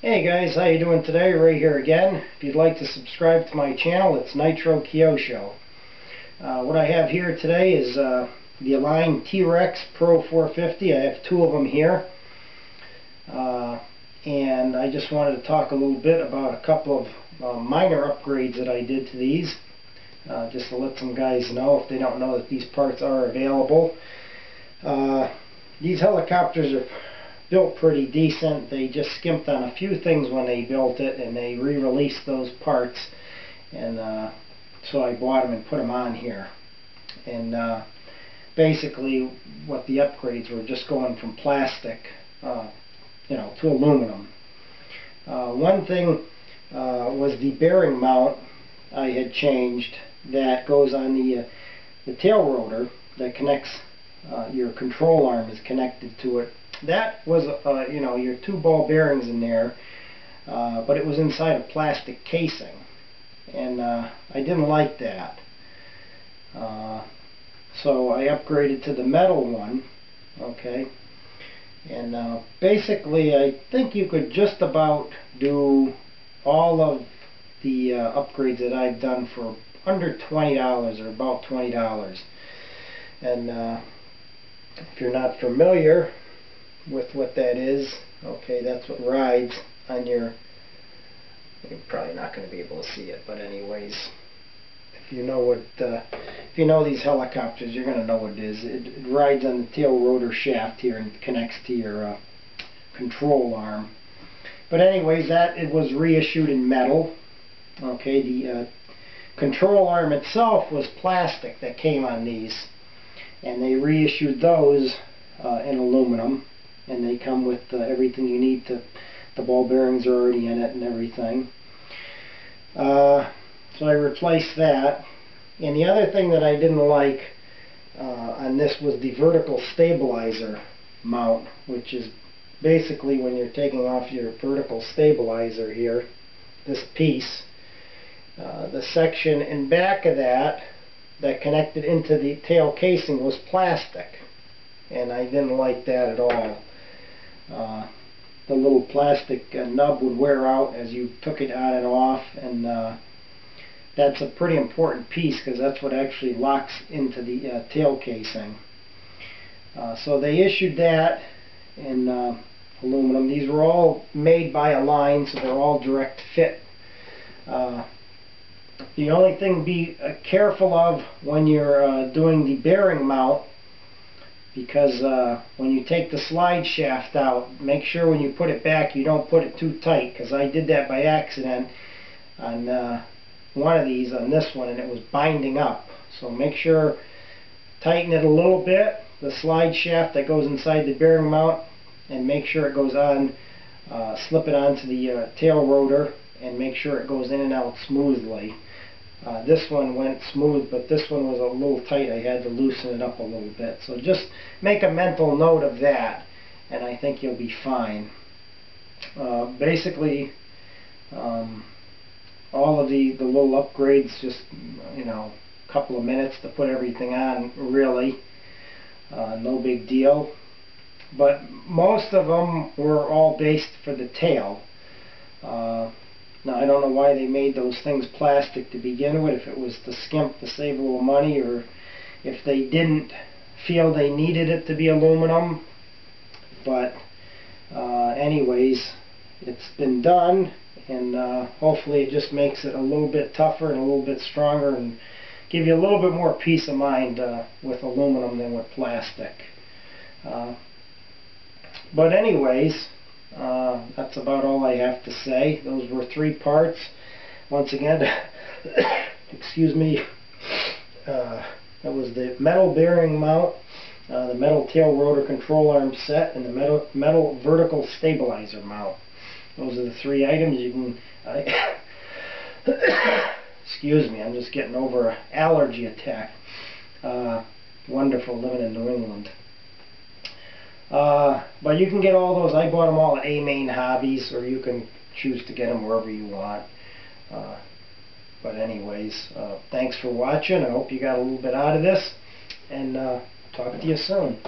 Hey guys, how you doing today? Ray here again. If you'd like to subscribe to my channel, it's Nitro Kyosho. What I have here today is the Align Trex Pro 450. I have two of them here. And I just wanted to talk a little bit about a couple of minor upgrades that I did to these. Just to let some guys know if they don't know that these parts are available. These helicopters are built pretty decent. They just skimped on a few things when they built it, and they re-released those parts, and so I bought them and put them on here. And basically what the upgrades were, just going from plastic to aluminum. One thing was the bearing mount I had changed that goes on the tail rotor that connects your control arm is connected to it. That was, your two ball bearings in there, but it was inside a plastic casing, and I didn't like that. So I upgraded to the metal one, okay, and basically I think you could just about do all of the upgrades that I've done for under $20 or about $20. And if you're not familiar with what that is, okay, that's what rides on your, you're probably not going to be able to see it, but anyways, if you know what, if you know these helicopters, you're going to know what it is. It rides on the tail rotor shaft here and connects to your control arm. But anyways, it was reissued in metal. Okay, the control arm itself was plastic that came on these, and they reissued those in aluminum. And they come with everything you need the ball bearings are already in it and everything. So I replaced that. And the other thing that I didn't like on this was the vertical stabilizer mount, which is basically when you're taking off your vertical stabilizer here, this piece, the section in back of that connected into the tail casing was plastic. And I didn't like that at all. The little plastic nub would wear out as you took it on and off, and that's a pretty important piece because that's what actually locks into the tail casing. So they issued that in aluminum. These were all made by Align, so they're all direct fit. The only thing to be careful of when you're doing the bearing mount, because when you take the slide shaft out, make sure when you put it back you don't put it too tight, because I did that by accident on one of these, on this one, and it was binding up. So make sure, tighten it a little bit, the slide shaft that goes inside the bearing mount, and make sure it goes on, slip it onto the tail rotor, and make sure it goes in and out smoothly. This one went smooth, but this one was a little tight. I had to loosen it up a little bit. So just make a mental note of that, and I think you'll be fine. Basically, all of the little upgrades, just, a couple of minutes to put everything on, really. No big deal. But most of them were all based for the tail. Now, I don't know why they made those things plastic to begin with, if it was to skimp to save a little money, or if they didn't feel they needed it to be aluminum. But anyways, it's been done, and hopefully it just makes it a little bit tougher and a little bit stronger and give you a little bit more peace of mind with aluminum than with plastic. But anyways, that's about all I have to say. Those were 3 parts. Once again, excuse me, that was the metal bearing mount, the metal tail rotor control arm set, and the metal vertical stabilizer mount. Those are the 3 items. You can excuse me, I'm just getting over an allergy attack. Wonderful living in New England. But you can get all those. I bought them all at A-Main Hobbies, or you can choose to get them wherever you want. But anyways, thanks for watching. I hope you got a little bit out of this, and talk to you soon.